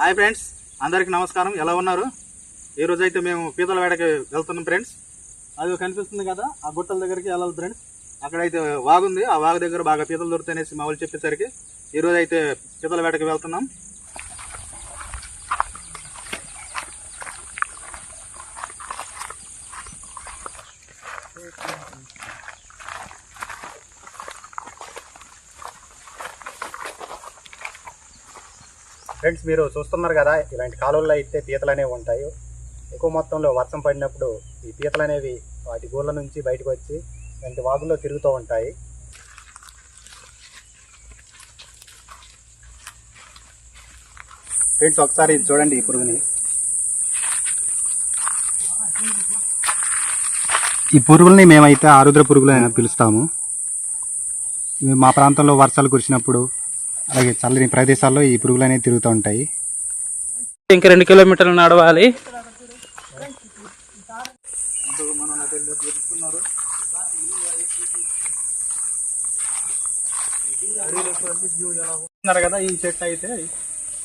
Hi friends, అందరికీ నమస్కారం. ఎలా ఉన్నారు? ఈరోజు అయితే మేము పీతల వేటకి వెళ్తున్నాం ఫ్రెండ్స్. అది కనిపిస్తుంది కదా, ఆ గుట్టల దగ్గరికి వెళ్ళాలి ఫ్రెండ్స్. అక్కడైతే వాగుంది, ఆ వాగు దగ్గర బాగా పీతలు దొరుకుతాయనేసి మా వాళ్ళు చెప్పేసరికి ఈరోజు అయితే పీతల వేటకి వెళ్తున్నాం. ఫ్రెండ్స్, మీరు చూస్తున్నారు కదా, ఇలాంటి కాలువల్లో అయితే పీతలు అనేవి ఉంటాయి. ఎక్కువ మొత్తంలో వర్షం పడినప్పుడు ఈ పీతలు అనేవి వాటి గూళ్ళ నుంచి బయటకు వచ్చి ఇలాంటి వాగుల్లో తిరుగుతూ ఉంటాయి. ఫ్రెండ్స్, ఒకసారి ఇది చూడండి, ఈ పురుగుని. ఈ పురుగుల్ని మేమైతే ఆరుద్ర పురుగులు అని పిలుస్తాము. మా ప్రాంతంలో వర్షాలు కురిసినప్పుడు అలాగే చల్లని ప్రదేశాల్లో ఈ పురుగులు అనేవి తిరుగుతూ ఉంటాయి. ఇంకా 2 కిలోమీటర్లు నడవాలి. కదా, ఈ చెట్టు అయితే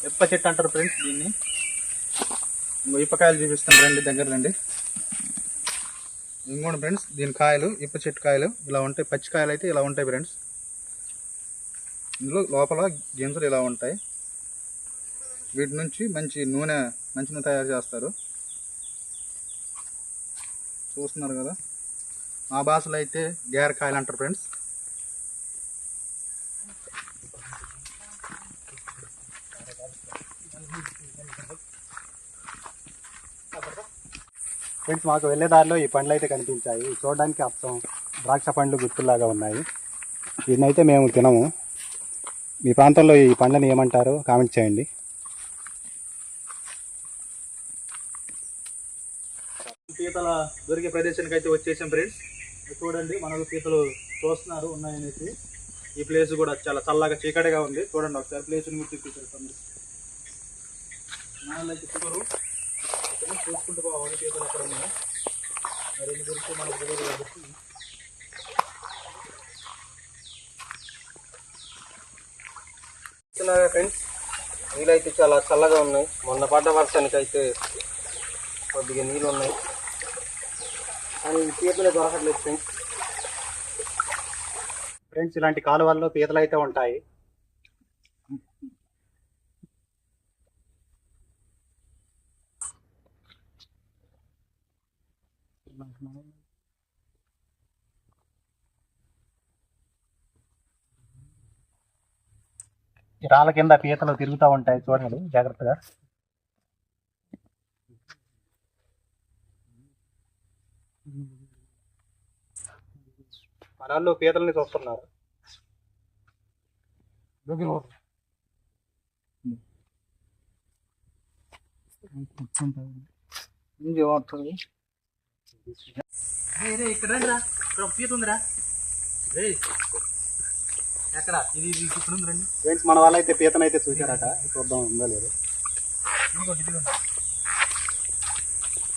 ఇప్ప చెట్టు అంటారు ఫ్రెండ్స్. దీన్ని ఇప్పకాయలు చూపిస్తాను, రండి, దగ్గర రండి. ఇంకోటి ఫ్రెండ్స్, దీని కాయలు ఇప్ప చెట్టు కాయలు ఇలా ఉంటాయి. పచ్చికాయలు అయితే ఇలా ఉంటాయి ఫ్రెండ్స్. ఇందులో లోపల గింజలు ఇలా ఉంటాయి. వీటి నుంచి మంచి నూనె తయారు చేస్తారు. చూస్తున్నారు కదా, మా భాషలో అయితే గేరకాయలు అంటారు ఫ్రెండ్స్. ఫ్రెండ్స్, మాకు వెళ్ళే దారిలో ఈ పండ్లు అయితే కనిపించాయి. చూడడానికి అచ్చం ద్రాక్ష పండ్లు గుర్తులాగా ఉన్నాయి. వీటినైతే మేము తినము. మీ ప్రాంతంలో ఈ పండ్లని ఏమంటారో కామెంట్ చేయండి. పీతల దొరికే ప్రదేశానికి అయితే వచ్చేసాం ఫ్రెండ్స్. చూడండి, మనకు పీతలు చూస్తున్నారు ఉన్నాయనేసి. ఈ ప్లేస్ కూడా చాలా చల్లగా చీకటిగా ఉంది. చూడండి ఒకసారి ప్లేస్ని మీరు చూపించారు. నాళ్ళైతే షుగరు చూసుకుంటూ పోవాలి. పీతలు ఎక్కడ ఉన్నాయో మరి దొరికితే మనకు తెలియదు కాబట్టి. ఫ్రెండ్స్, నీళ్ళు అయితే చాలా చల్లగా ఉన్నాయి. మొన్న పడ్డ వర్షానికి అయితే కొద్దిగా నీళ్ళు ఉన్నాయి, కానీ పీతలే దొరకట్లేదు ఫ్రెండ్స్. ఫ్రెండ్స్, ఇలాంటి కాలువల్లో పీతలు అయితే ఉంటాయి. ఈ రాళ్ళ కింద పీతలు తిరుగుతూ ఉంటాయి. చూడండి జాగ్రత్తగా. మన వాళ్ళు పీతల్ని చూస్తున్నారు. ఇక్కడ రండిరా, ఇక్కడ పీత ఉందిరా. ఎక్కడ ఇది ఇప్పుడు ఉంది, రండి. ఫ్రెండ్స్, మన వాళ్ళైతే పీతనైతే చూసారట. చూద్దాం ఉందో లేదు.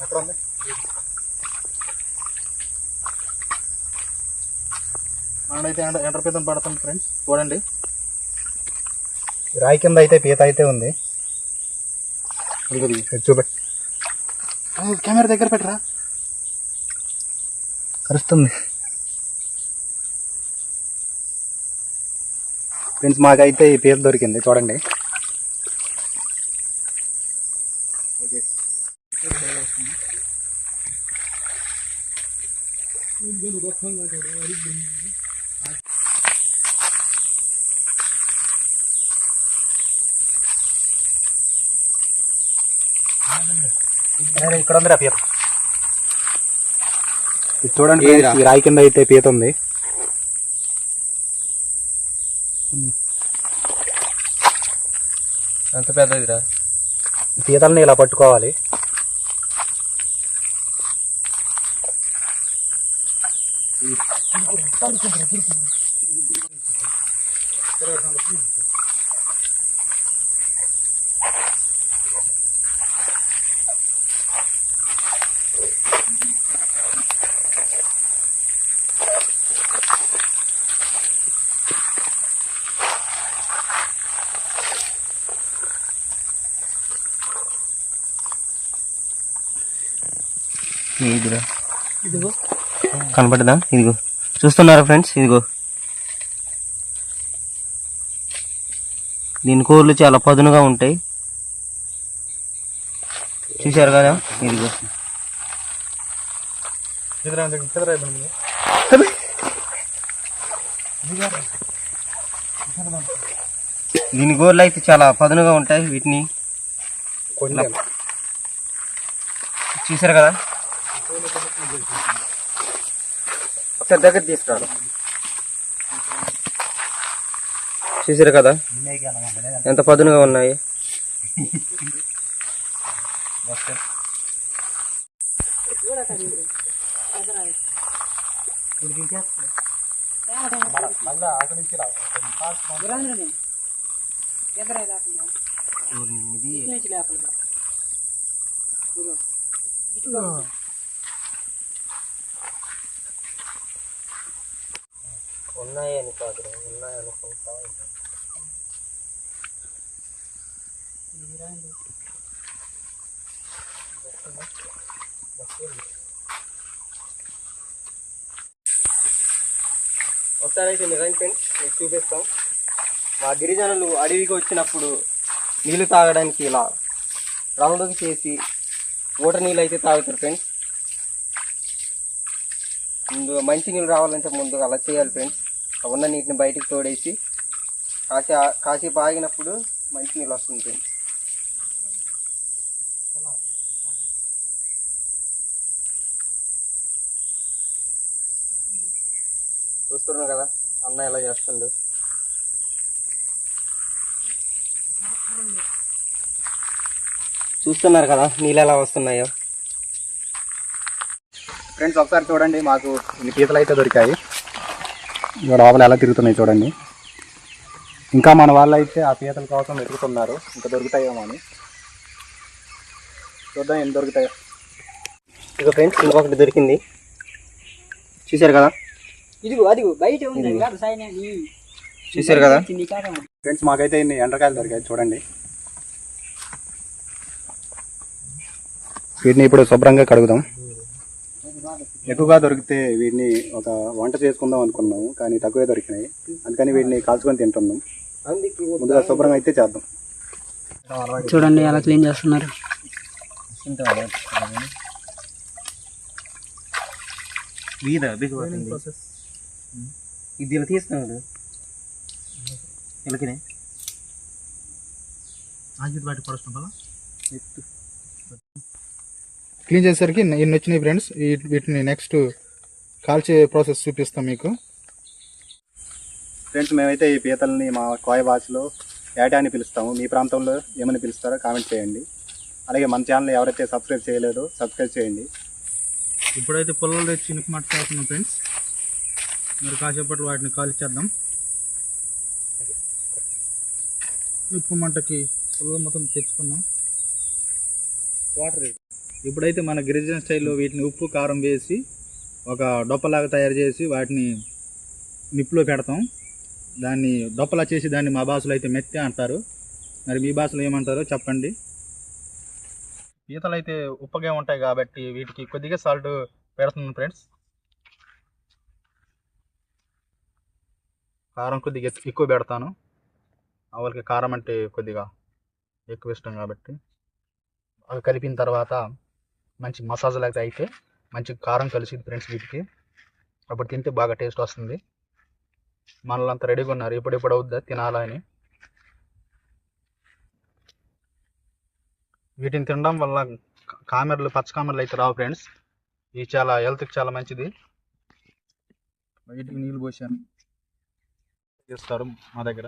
ఎక్కడ ఉంది? మనమైతే ఎంటర్ పీతను పడతాం ఫ్రెండ్స్. చూడండి, రాయి కింద అయితే పీత అయితే ఉంది. చూపి, కెమెరా దగ్గర పెట్టరా, కరుస్తుంది. ఫ్రెండ్స్, మాకైతే ఈ పీత దొరికింది. చూడండి. ఇక్కడ ఉంది రా పీత. ఇది చూడండి, ఈ రాయి కింద అయితే పీత ఉంది. ఎంత పెద్దదిరా. పీతల్ని ఇలా పట్టుకోవాలి. ఇదిగో ఇదిగో కనపడదా? ఇదిగో చూస్తున్నారా ఫ్రెండ్స్? ఇదిగో దీని కూరలు చాలా పదునుగా ఉంటాయి, చూశారు కదా? ఇదిగో దీని కూరలు అయితే చాలా పదునుగా ఉంటాయి. వీటిని చూశారు కదా? ఒకసారి దగ్గర తీసుకురాడు. చూసారు కదా ఎంత పదునుగా ఉన్నాయి. ఉన్నాయని కాదు, ఉన్నాయనుకుంటా. ఒకసారి అయితే నిజం ఫ్రెండ్స్ మీకు చూపిస్తాం. మా గిరిజనులు అడవికి వచ్చినప్పుడు నీళ్లు తాగడానికి ఇలా రౌండ్కి చేసి ఊట నీళ్ళు అయితే తాగుతారు ఫ్రెండ్స్. ముందు మంచి నీళ్ళు రావాలంటే ముందుగా అలా చేయాలి ఫ్రెండ్స్. ఉన్న నీటిని బయటికి తోడేసి కాసేపు ఆగినప్పుడు మంచి నీళ్ళు వస్తుంది ఫ్రెండ్స్. చూస్తున్నారు కదా అన్న ఎలా చేస్తుండు. చూస్తున్నారు కదా నీళ్ళు ఎలా వస్తున్నాయో. ఫ్రెండ్స్ ఒకసారి చూడండి, మాకు ఇన్ని పీతలు అయితే దొరికాయి. ఇక్కడ లోపల ఎలా తిరుగుతున్నాయి చూడండి. ఇంకా మన వాళ్ళు అయితే ఆ పీతల కోసం వెతుకుతున్నారు, ఇంకా దొరుకుతాయేమో అని. చూద్దాం ఎన్ని దొరుకుతాయో. ఇక ఫ్రెండ్స్ ఇంకొకటి దొరికింది, చూశారు కదా? చూశారు కదా ఫ్రెండ్స్ మాకైతే ఇన్ని ఎండ్రకాయలు దొరికాయి చూడండి. వీటిని ఇప్పుడు శుభ్రంగా కడుగుదాం. ఎక్కువగా దొరికితే వీటిని ఒక వంట చేసుకుందాం అనుకున్నాము, కానీ తక్కువే దొరికినాయి. అందుకని వీటిని కాల్చుకొని తింటున్నాం. ముందుగా శుభ్రంగా అయితే చేద్దాం. చూడండి ఎలా క్లీన్ చేస్తున్నారు. ఇది ఇలా తీస్తున్నాడు ఇలాగనే క్లీన్ చేసేసరికి ఇన్ని వచ్చినాయి ఫ్రెండ్స్. వీటిని నెక్స్ట్ కాల్చే ప్రాసెస్ చూపిస్తాం మీకు. ఫ్రెండ్స్ మేమైతే ఈ పీతల్ని మా కోయ భాషలో ఏటా అని పిలుస్తాము. మీ ప్రాంతంలో ఏమని పిలుస్తారో కామెంట్ చేయండి. అలాగే మన ఛానల్ ఎవరైతే సబ్స్క్రైబ్ చేయలేదో సబ్స్క్రైబ్ చేయండి. ఇప్పుడైతే పుల్లలు తెచ్చి ఇనుప చేస్తున్నాం ఫ్రెండ్స్. మరి కాసేపట్లో వాటిని కాల్చేద్దాం. ఉప్పు మంటకి పుల్లలు మొత్తం తెచ్చుకున్నాం. వాటర్ ఇప్పుడైతే మన గిరిజన స్టైల్లో వీటిని ఉప్పు కారం వేసి ఒక డొప్పలాగా తయారు చేసి వాటిని నిప్పులో పెడతాం. దాన్ని డొప్పలా చేసి దాన్ని మా భాషలో అయితే మెత్తే అంటారు. మరి మీ భాషలో ఏమంటారో చెప్పండి. పీతలు అయితే ఉప్పగా ఉంటాయి కాబట్టి వీటికి కొద్దిగా సాల్ట్ పెడుతున్నాను ఫ్రెండ్స్. కారం కొద్దిగా ఎక్కువ పెడతాను. వాళ్ళకి కారం అంటే కొద్దిగా ఎక్కువ ఇష్టం కాబట్టి అవి కలిపిన తర్వాత మంచి మసాజ్ లాగా అయితే మంచి కారం కలిసింది ఫ్రెండ్స్. వీటికి అప్పుడు తింటే బాగా టేస్ట్ వస్తుంది. మనలంతా రెడీగా ఉన్నారు, ఎప్పుడెప్పుడు అవుద్దా తినాలా అని. వీటిని తినడం వల్ల కామెర్లు పచ్చ కామెర్లు అయితే రావు ఫ్రెండ్స్. ఇవి చాలా హెల్త్కి చాలా మంచిది. వీటికి నీళ్ళు పోసాను చేస్తారు మా దగ్గర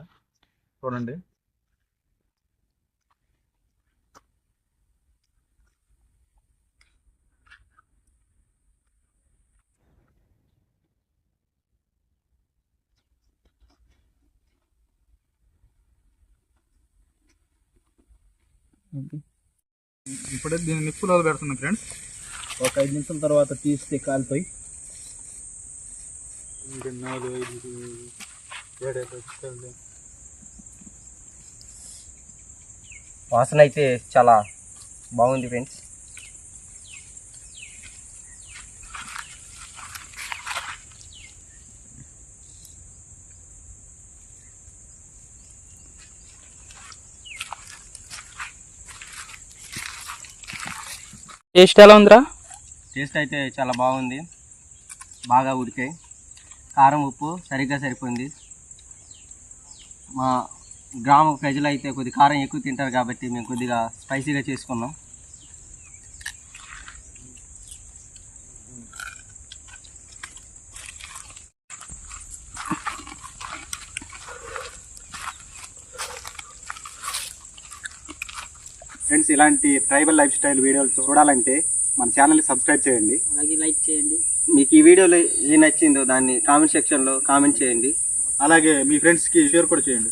చూడండి. ఇప్పుడే దీన్ని నిప్పులో పెడుతున్నాం ఫ్రెండ్స్. ఒక 5 నిమిషాల తర్వాత తీస్తే కాలిపోయి వాసన అయితే చాలా బాగుంది ఫ్రెండ్స్. టేస్ట్ ఎలా ఉందిరా? టేస్ట్ అయితే చాలా బాగుంది, బాగా ఉడికాయి, కారం ఉప్పు సరిగ్గా సరిపోయింది. మా గ్రామ ప్రజలు అయితే కొద్ది కారం ఎక్కువ తింటారు కాబట్టి మేము కొద్దిగా స్పైసీగా చేసుకున్నాం. ఫ్రెండ్స్, ఇలాంటి ట్రైబల్ లైఫ్ స్టైల్ వీడియోలు చూడాలంటే మన ఛానల్ని సబ్స్క్రైబ్ చేయండి. అలాగే లైక్ చేయండి. మీకు ఈ వీడియోలో ఏం నచ్చిందో దాన్ని కామెంట్ సెక్షన్లో కామెంట్ చేయండి. అలాగే మీ ఫ్రెండ్స్కి షేర్ కూడా చేయండి.